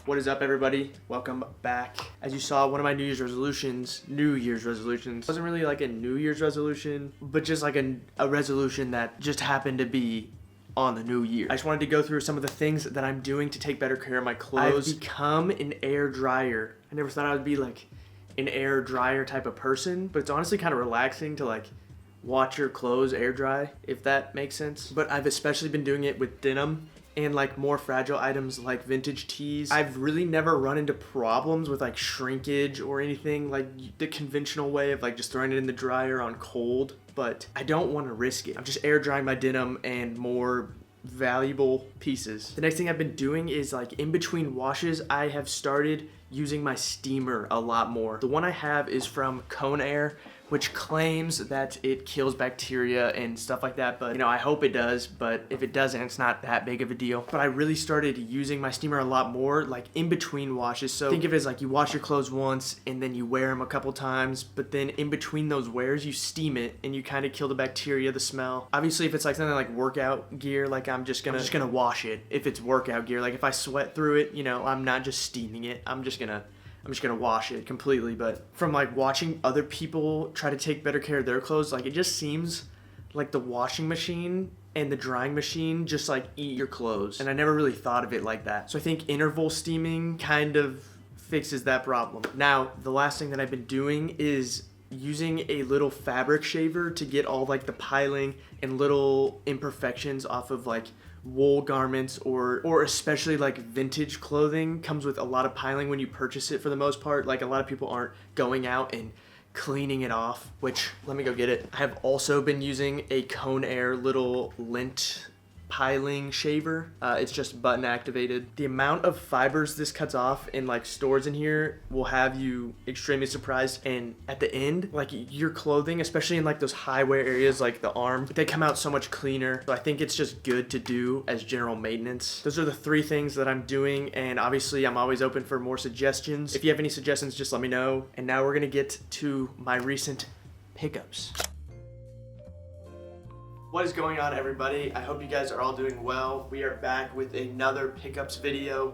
What is up, everybody? Welcome back. As you saw, one of my New Year's resolutions wasn't really like a New Year's resolution, but just like a resolution that just happened to be on the new year. I just wanted to go through some of the things that I'm doing to take better care of my clothes. I've become an air dryer. I never thought I would be like an air dryer type of person, but it's honestly kind of relaxing to like watch your clothes air dry, if that makes sense. But I've especially been doing it with denim and like more fragile items like vintage tees. I've really never run into problems with like shrinkage or anything like the conventional way of like just throwing it in the dryer on cold, but I don't want to risk it. I'm just air drying my denim and more valuable pieces. The next thing I've been doing is like in between washes, I have started using my steamer a lot more. The one I have is from Conair, which claims that it kills bacteria and stuff like that, but I hope it does, but if it doesn't, it's not that big of a deal. But I really started using my steamer a lot more like in between washes. So think of it as like you wash your clothes once and then you wear them a couple times, but then in between those wears you steam it and you kind of kill the bacteria, the smell. Obviously if it's like something like workout gear, like I'm just gonna wash it. If it's workout gear, like if I sweat through it, I'm not just steaming it. I'm just gonna wash it completely. But from like watching other people try to take better care of their clothes, like it just seems like the washing machine and the drying machine just like eat your clothes. And I never really thought of it like that. So I think interval steaming kind of fixes that problem. Now, the last thing that I've been doing is using a little fabric shaver to get all like the piling and little imperfections off of like wool garments or especially like vintage clothing comes with a lot of piling when you purchase it for the most part. Like a lot of people aren't going out and cleaning it off, which let me go get it. I have also been using a Conair little lint piling shaver. It's just button activated. The amount of fibers this cuts off in like stores in here will have you extremely surprised. And at the end, like your clothing, especially in like those high wear areas like the arm, they come out so much cleaner. So I think it's just good to do as general maintenance. Those are the 3 things that I'm doing, and obviously I'm always open for more suggestions. If you have any suggestions, just let me know. And now we're gonna get to my recent pickups. What is going on, everybody? I hope you guys are all doing well. We are back with another pickups video.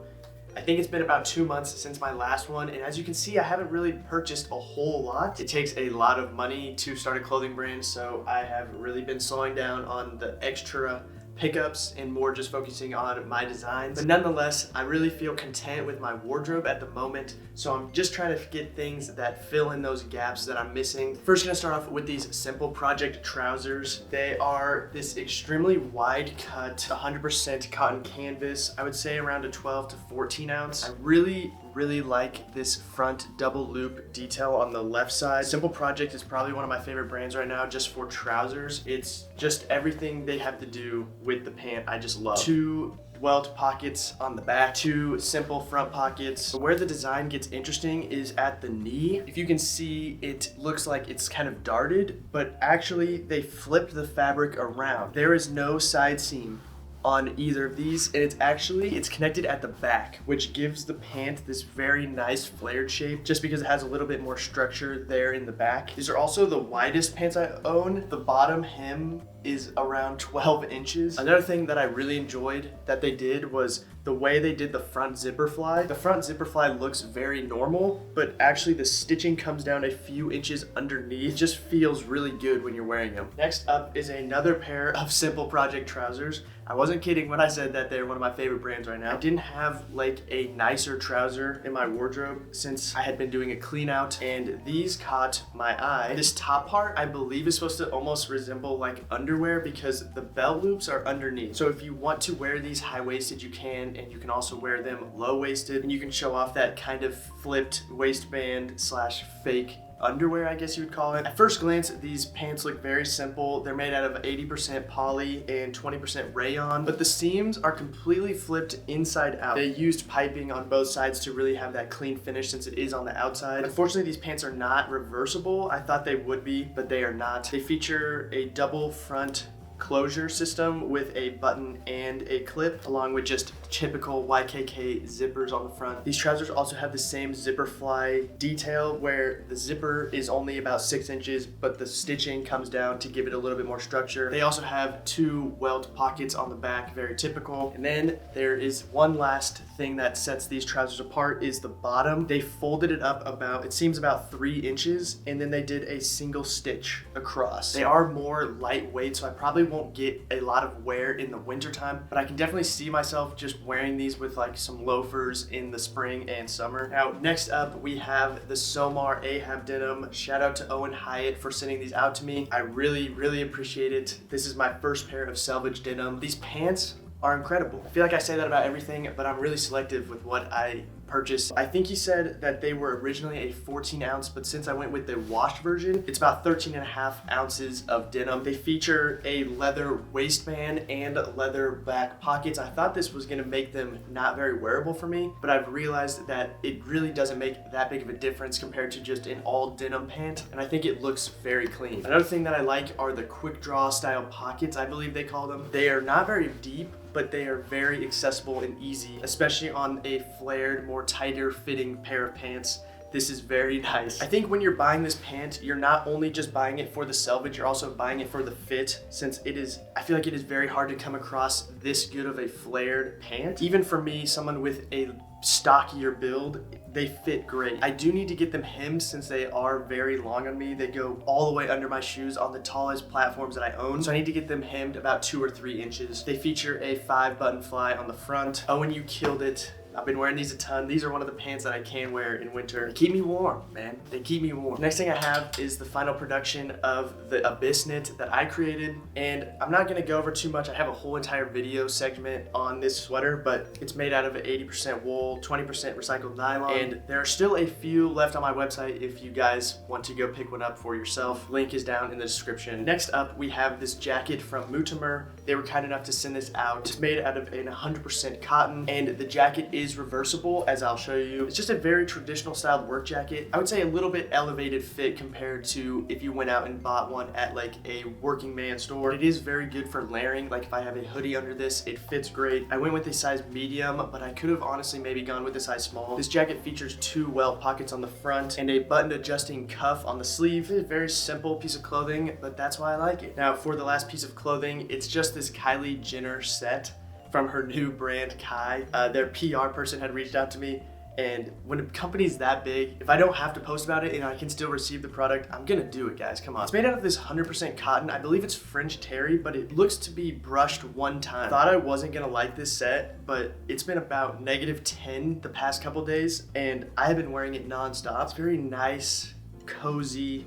I think it's been about 2 months since my last one, and as you can see, I haven't really purchased a whole lot. It takes a lot of money to start a clothing brand, so I have really been slowing down on the extra pickups and more just focusing on my designs. But nonetheless, I really feel content with my wardrobe at the moment, so I'm just trying to get things that fill in those gaps that I'm missing. First, gonna start off with these Simple Project trousers. They are this extremely wide cut, 100% cotton canvas. I would say around a 12 to 14 ounce. I really like this front double loop detail on the left side. Simple Project is probably one of my favorite brands right now just for trousers. It's just everything they have to do with the pant I just love. 2 welt pockets on the back, 2 simple front pockets. But where the design gets interesting is at the knee. If you can see, it looks like it's kind of darted, but actually they flipped the fabric around. There is no side seam on either of these, and it's connected at the back, which gives the pant this very nice flared shape just because it has a little bit more structure there in the back. These are also the widest pants I own. The bottom hem is around 12 inches. Another thing that I really enjoyed that they did was the way they did the front zipper fly. The front zipper fly looks very normal, but actually the stitching comes down a few inches underneath. It just feels really good when you're wearing them. Next up is another pair of Simple Project trousers. I wasn't kidding when I said that they're one of my favorite brands right now. I didn't have like a nicer trouser in my wardrobe since I had been doing a clean out, and these caught my eye. This top part I believe is supposed to almost resemble like underwear because the belt loops are underneath. So if you want to wear these high-waisted, you can, and you can also wear them low-waisted, and you can show off that kind of flipped waistband slash fake underwear, I guess you would call it. At first glance, these pants look very simple. They're made out of 80% poly and 20% rayon, but the seams are completely flipped inside out. They used piping on both sides to really have that clean finish since it is on the outside. Unfortunately, these pants are not reversible. I thought they would be, but they are not. They feature a double front closure system with a button and a clip, along with just typical YKK zippers on the front. These trousers also have the same zipper fly detail where the zipper is only about 6 inches, but the stitching comes down to give it a little bit more structure. They also have 2 welt pockets on the back, very typical. And then there is one last thing that sets these trousers apart is the bottom. They folded it up about, it seems about 3 inches, and then they did a single stitch across. They are more lightweight, so I probably won't get a lot of wear in the wintertime, but I can definitely see myself just wearing these with like some loafers in the spring and summer. Now, next up, we have the Somar Ahab denim. Shout out to Owen Hyatt for sending these out to me. I really appreciate it. This is my first pair of selvage denim. These pants are incredible. I feel like I say that about everything, but I'm really selective with what I purchase. I think he said that they were originally a 14 ounce, but since I went with the washed version, it's about 13.5 ounces of denim. They feature a leather waistband and leather back pockets. I thought this was gonna make them not very wearable for me, but I've realized that it really doesn't make that big of a difference compared to just an all denim pant, and I think it looks very clean. Another thing that I like are the quick draw style pockets, I believe they call them. They are not very deep, but they are very accessible and easy, especially on a flared, more tighter fitting pair of pants. This is very nice. I think when you're buying this pant, you're not only just buying it for the selvage, you're also buying it for the fit, since it is, I feel like it is very hard to come across this good of a flared pant. Even for me, someone with a stockier build, they fit great. I do need to get them hemmed since they are very long on me. They go all the way under my shoes on the tallest platforms that I own. So I need to get them hemmed about 2 or 3 inches. They feature a 5-button fly on the front. Owen, you killed it. I've been wearing these a ton. These are one of the pants that I can wear in winter. They keep me warm, man. They keep me warm. Next thing I have is the final production of the Abyss knit that I created. And I'm not gonna go over too much. I have a whole entire video segment on this sweater, but it's made out of 80% wool, 20% recycled nylon. And there are still a few left on my website if you guys want to go pick one up for yourself. Link is down in the description. Next up, we have this jacket from Mutimer. They were kind enough to send this out. It's made out of 100% cotton, and the jacket is reversible, as I'll show you. It's just a very traditional styled work jacket. I would say a little bit elevated fit compared to if you went out and bought one at like a working man store. It is very good for layering. Like if I have a hoodie under this, it fits great. I went with a size medium, but I could have honestly maybe gone with a size small. This jacket features 2 welt pockets on the front and a button adjusting cuff on the sleeve. It's a very simple piece of clothing, but that's why I like it. Now for the last piece of clothing, it's just this Kylie Jenner set from her new brand Kai. Their PR person had reached out to me, and when a company's that big, if I don't have to post about it and I can still receive the product, I'm gonna do it, guys, come on. It's made out of this 100% cotton. I believe it's French terry, but it looks to be brushed one time. Thought I wasn't gonna like this set, but it's been about -10 the past couple days, and I have been wearing it nonstop. It's very nice, cozy,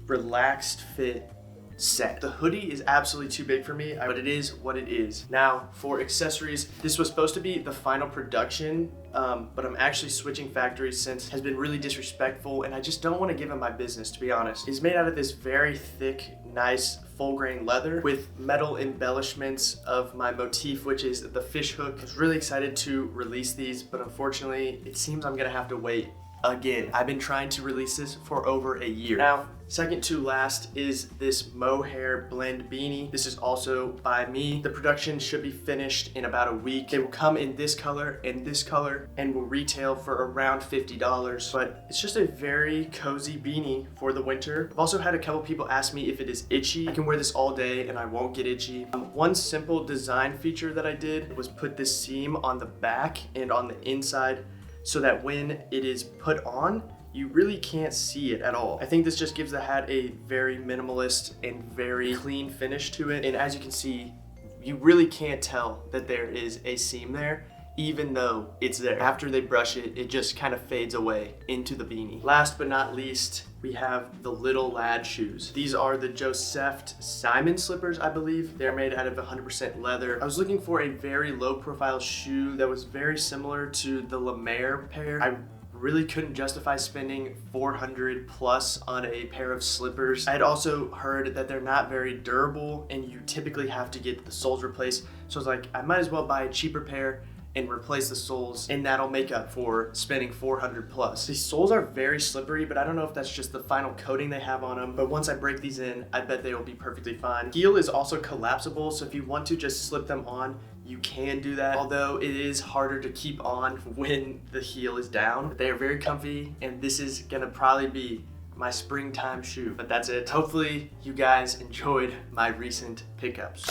relaxed fit set. The hoodie is absolutely too big for me, but it is what it is. Now, for accessories, this was supposed to be the final production, but I'm actually switching factories since it has been really disrespectful, and I just don't want to give him my business, to be honest. It's made out of this very thick, nice, full grain leather with metal embellishments of my motif, which is the fish hook. I was really excited to release these, but unfortunately, it seems I'm gonna have to wait again. I've been trying to release this for over a year. Now, second to last is this mohair blend beanie. This is also by me. The production should be finished in about a week. They will come in this color and this color and will retail for around $50, but it's just a very cozy beanie for the winter. I've also had a couple people ask me if it is itchy. I can wear this all day and I won't get itchy. One simple design feature that I did was put this seam on the back and on the inside so that when it is put on, you really can't see it at all. I think this just gives the hat a very minimalist and very clean finish to it. And as you can see, you really can't tell that there is a seam there, even though it's there. After they brush it, it just kind of fades away into the beanie. Last but not least, we have the Little Lad shoes. These are the Joseph Simon slippers, I believe. They're made out of 100% leather. I was looking for a very low profile shoe that was very similar to the La Mer pair. I really couldn't justify spending $400 plus on a pair of slippers. I had also heard that they're not very durable and you typically have to get the soles replaced. So I was like, I might as well buy a cheaper pair and replace the soles, and that'll make up for spending $400 plus. These soles are very slippery, but I don't know if that's just the final coating they have on them, but once I break these in, I bet they will be perfectly fine. Heel is also collapsible, so if you want to just slip them on, you can do that, although it is harder to keep on when the heel is down. They are very comfy, and this is gonna probably be my springtime shoe. But that's it. Hopefully you guys enjoyed my recent pickups.